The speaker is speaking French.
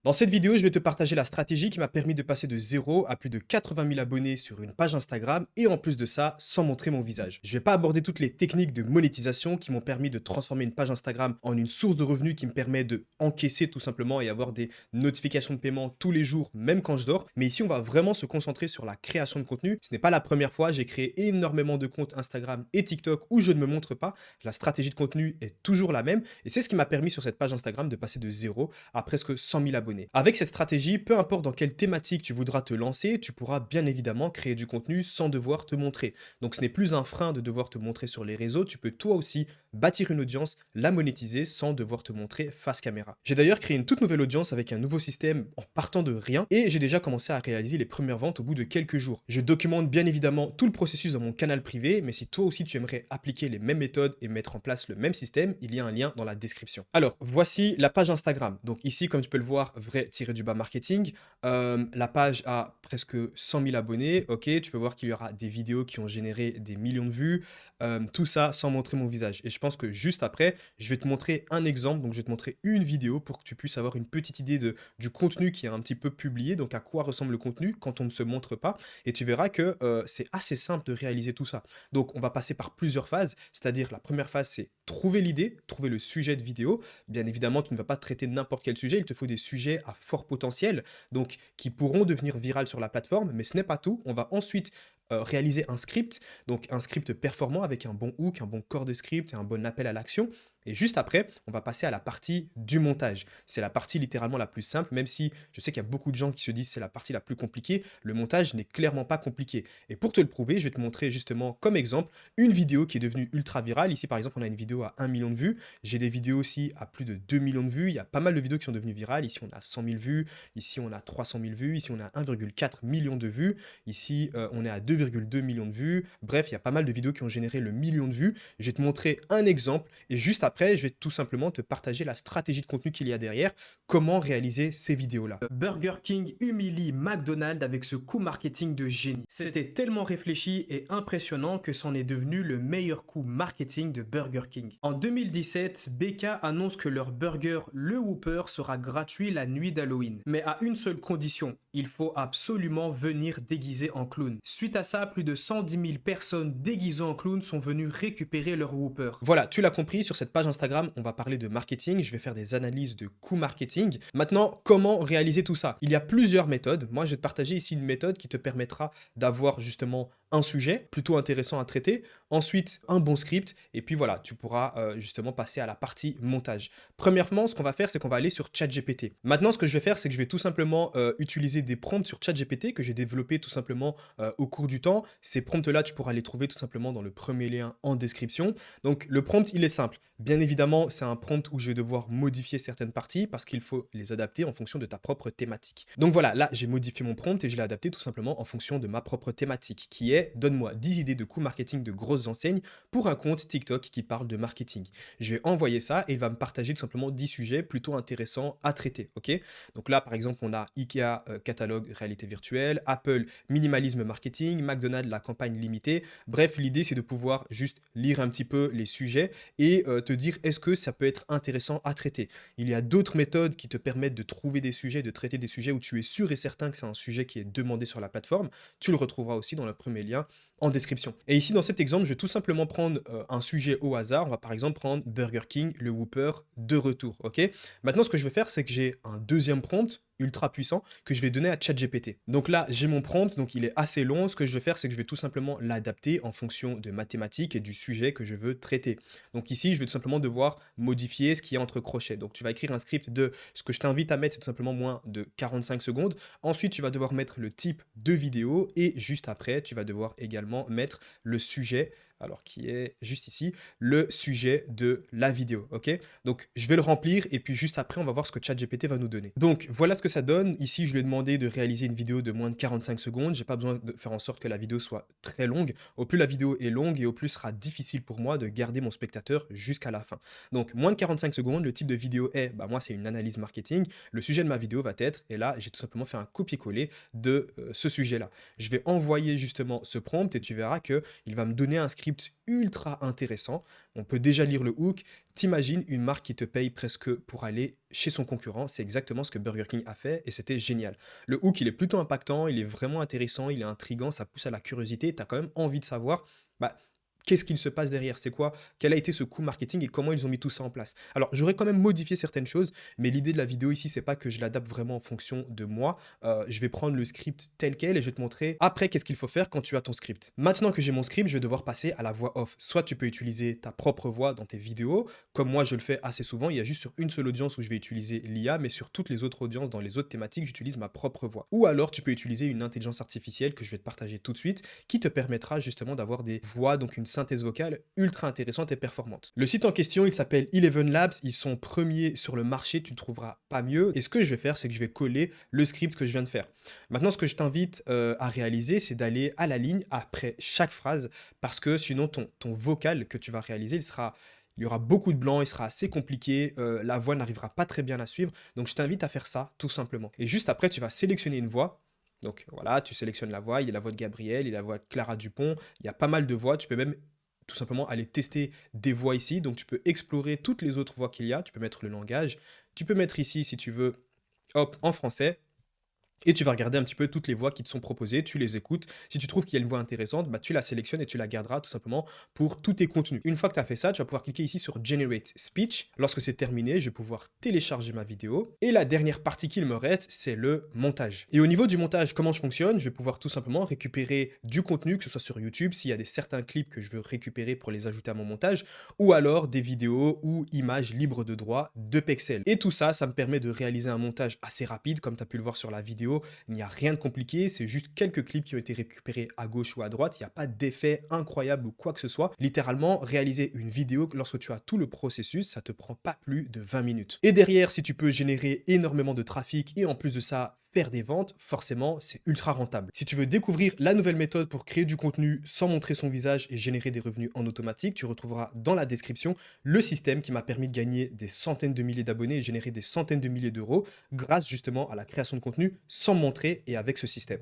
Dans cette vidéo, je vais te partager la stratégie qui m'a permis de passer de 0 à plus de 80 000 abonnés sur une page Instagram et en plus de ça, sans montrer mon visage. Je vais pas aborder toutes les techniques de monétisation qui m'ont permis de transformer une page Instagram en une source de revenus qui me permet de encaisser tout simplement et avoir des notifications de paiement tous les jours, même quand je dors. Mais ici, on va vraiment se concentrer sur la création de contenu. Ce n'est pas la première fois, j'ai créé énormément de comptes Instagram et TikTok où je ne me montre pas. La stratégie de contenu est toujours la même et c'est ce qui m'a permis sur cette page Instagram de passer de 0 à presque 100 000 abonnés. Avec cette stratégie, peu importe dans quelle thématique tu voudras te lancer, tu pourras bien évidemment créer du contenu sans devoir te montrer. Donc ce n'est plus un frein de devoir te montrer sur les réseaux, tu peux toi aussi bâtir une audience, la monétiser sans devoir te montrer face caméra. J'ai d'ailleurs créé une toute nouvelle audience avec un nouveau système en partant de rien et j'ai déjà commencé à réaliser les premières ventes au bout de quelques jours. Je documente bien évidemment tout le processus dans mon canal privé, mais si toi aussi tu aimerais appliquer les mêmes méthodes et mettre en place le même système, il y a un lien dans la description. Alors, voici la page Instagram. Donc ici, comme tu peux le voir, vrai-du-bas marketing. La page a presque 100 000 abonnés. Ok, tu peux voir qu'il y aura des vidéos qui ont généré des millions de vues. Tout ça sans montrer mon visage. Et je pense que juste après, je vais te montrer un exemple. Donc, je vais te montrer une vidéo pour que tu puisses avoir une petite idée du contenu qui est un petit peu publié. Donc, à quoi ressemble le contenu quand on ne se montre pas. Et tu verras que c'est assez simple de réaliser tout ça. Donc, on va passer par plusieurs phases. C'est-à-dire, la première phase, c'est trouver l'idée, trouver le sujet de vidéo. Bien évidemment, tu ne vas pas traiter n'importe quel sujet. Il te faut des sujets à fort potentiel, donc qui pourront devenir virales sur la plateforme. Mais ce n'est pas tout. On va ensuite réaliser un script, donc un script performant avec un bon hook, un bon corps de script et un bon appel à l'action. Et juste après, on va passer à la partie du montage. C'est la partie littéralement la plus simple, même si je sais qu'il y a beaucoup de gens qui se disent c'est la partie la plus compliquée. Le montage n'est clairement pas compliqué. Et pour te le prouver, je vais te montrer justement comme exemple une vidéo qui est devenue ultra virale. Ici, par exemple, on a une vidéo à 1 million de vues. J'ai des vidéos aussi à plus de 2 millions de vues. Il y a pas mal de vidéos qui sont devenues virales. Ici, on a 100 000 vues. Ici, on a 300 000 vues. Ici, on a 1,4 million de vues. Ici, on est à 2,2 millions de vues. Bref, il y a pas mal de vidéos qui ont généré le million de vues. Je vais te montrer un exemple et juste après, je vais tout simplement te partager la stratégie de contenu qu'il y a derrière, comment réaliser ces vidéos-là. Burger King humilie McDonald's avec ce coup marketing de génie. C'était tellement réfléchi et impressionnant que c'en est devenu le meilleur coup marketing de Burger King. En 2017, BK annonce que leur burger, le Whopper, sera gratuit la nuit d'Halloween. Mais à une seule condition, il faut absolument venir déguisé en clown. Suite à ça, plus de 110 000 personnes déguisées en clown sont venues récupérer leur Whopper. Voilà, tu l'as compris, sur cette page Instagram, on va parler de marketing, je vais faire des analyses de coûts marketing. Maintenant, comment réaliser tout ça? Il y a plusieurs méthodes. Moi, je vais te partager ici une méthode qui te permettra d'avoir justement un sujet plutôt intéressant à traiter, ensuite un bon script, et puis voilà, tu pourras justement passer à la partie montage. Premièrement, ce qu'on va faire, c'est qu'on va aller sur ChatGPT. Maintenant, ce que je vais faire, c'est que je vais tout simplement utiliser des prompts sur ChatGPT que j'ai développé tout simplement au cours du temps. Ces prompts-là, tu pourras les trouver tout simplement dans le premier lien en description. Donc, le prompt, il est simple. Bien évidemment, c'est un prompt où je vais devoir modifier certaines parties parce qu'il faut les adapter en fonction de ta propre thématique. Donc voilà, là, j'ai modifié mon prompt et je l'ai adapté tout simplement en fonction de ma propre thématique, qui est donne-moi 10 idées de coûts marketing de grosses enseignes pour un compte TikTok qui parle de marketing. Je vais envoyer ça et il va me partager tout simplement 10 sujets plutôt intéressants à traiter. Ok? Donc là, par exemple, on a IKEA catalogue réalité virtuelle, Apple minimalisme marketing, McDonald's la campagne limitée. Bref, l'idée c'est de pouvoir juste lire un petit peu les sujets et te dire est-ce que ça peut être intéressant à traiter. Il y a d'autres méthodes qui te permettent de trouver des sujets, de traiter des sujets où tu es sûr et certain que c'est un sujet qui est demandé sur la plateforme. Tu le retrouveras aussi dans le premier lien en description. Et ici, dans cet exemple, je vais tout simplement prendre un sujet au hasard. On va par exemple prendre Burger King, le Whopper de retour. Ok. Maintenant, ce que je vais faire, c'est que j'ai un deuxième prompt ultra puissant que je vais donner à ChatGPT. Donc là, j'ai mon prompt, donc il est assez long. Ce que je vais faire, c'est que je vais tout simplement l'adapter en fonction de ma thématique et du sujet que je veux traiter. Donc ici, je vais tout simplement devoir modifier ce qui est entre crochets. Donc tu vas écrire un script de ce que je t'invite à mettre, c'est tout simplement moins de 45 secondes. Ensuite, tu vas devoir mettre le type de vidéo et juste après, tu vas devoir également mettre le sujet, alors qui est juste ici, le sujet de la vidéo, ok? Donc je vais le remplir et puis juste après, on va voir ce que ChatGPT va nous donner. Donc voilà ce que ça donne. Ici, je lui ai demandé de réaliser une vidéo de moins de 45 secondes. J'ai pas besoin de faire en sorte que la vidéo soit très longue. Au plus la vidéo est longue et au plus sera difficile pour moi de garder mon spectateur jusqu'à la fin. Donc moins de 45 secondes, le type de vidéo est, bah moi c'est une analyse marketing. Le sujet de ma vidéo va être, et là j'ai tout simplement fait un copier-coller de ce sujet-là. Je vais envoyer justement ce prompt et tu verras que il va me donner un script script ultra intéressant. On peut déjà lire le hook. T'imagines une marque qui te paye presque pour aller chez son concurrent. C'est exactement ce que Burger King a fait et c'était génial. Le hook, il est plutôt impactant, il est vraiment intéressant, il est intriguant, ça pousse à la curiosité. Tu as quand même envie de savoir, bah, qu'est-ce qu'il se passe derrière? C'est quoi? Quel a été ce coup marketing et comment ils ont mis tout ça en place? Alors, j'aurais quand même modifié certaines choses, mais l'idée de la vidéo ici, c'est pas que je l'adapte vraiment en fonction de moi. Je vais prendre le script tel quel et je vais te montrer après qu'est-ce qu'il faut faire quand tu as ton script. Maintenant que j'ai mon script, je vais devoir passer à la voix off. Soit tu peux utiliser ta propre voix dans tes vidéos, comme moi je le fais assez souvent. Il y a juste sur une seule audience où je vais utiliser l'IA, mais sur toutes les autres audiences, dans les autres thématiques, j'utilise ma propre voix. Ou alors tu peux utiliser une intelligence artificielle que je vais te partager tout de suite, qui te permettra justement d'avoir des voix, donc une synthèse vocale ultra intéressante et performante. Le site en question, il s'appelle Eleven Labs, ils sont premiers sur le marché, tu ne trouveras pas mieux. Et ce que je vais faire, c'est que je vais coller le script que je viens de faire. Maintenant, ce que je t'invite à réaliser, c'est d'aller à la ligne après chaque phrase, parce que sinon ton vocal que tu vas réaliser, il y aura beaucoup de blanc, il sera assez compliqué, la voix n'arrivera pas très bien à suivre. Donc je t'invite à faire ça tout simplement. Et juste après, tu vas sélectionner une voix. Donc voilà, tu sélectionnes la voix, il y a la voix de Gabriel, il y a la voix de Clara Dupont, il y a pas mal de voix, tu peux même tout simplement aller tester des voix ici, donc tu peux explorer toutes les autres voix qu'il y a, tu peux mettre le langage, tu peux mettre ici si tu veux, hop, en français, et tu vas regarder un petit peu toutes les voix qui te sont proposées, tu les écoutes. Si tu trouves qu'il y a une voix intéressante, bah, tu la sélectionnes et tu la garderas tout simplement pour tous tes contenus. Une fois que tu as fait ça, tu vas pouvoir cliquer ici sur Generate Speech. Lorsque c'est terminé, je vais pouvoir télécharger ma vidéo. Et la dernière partie qu'il me reste, c'est le montage. Et au niveau du montage, comment je fonctionne? Je vais pouvoir tout simplement récupérer du contenu, que ce soit sur YouTube, s'il y a certains clips que je veux récupérer pour les ajouter à mon montage, ou alors des vidéos ou images libres de droit de Pexel. Et tout ça, ça me permet de réaliser un montage assez rapide, comme tu as pu le voir sur la vidéo. Il n'y a rien de compliqué, c'est juste quelques clips qui ont été récupérés à gauche ou à droite. Il n'y a pas d'effet incroyable ou quoi que ce soit. Littéralement, réaliser une vidéo, lorsque tu as tout le processus, ça te prend pas plus de 20 minutes. Et derrière, si tu peux générer énormément de trafic et en plus de ça, faire des ventes, forcément, c'est ultra rentable. Si tu veux découvrir la nouvelle méthode pour créer du contenu sans montrer son visage et générer des revenus en automatique, tu retrouveras dans la description le système qui m'a permis de gagner des centaines de milliers d'abonnés et générer des centaines de milliers d'euros grâce justement à la création de contenu sans montrer et avec ce système.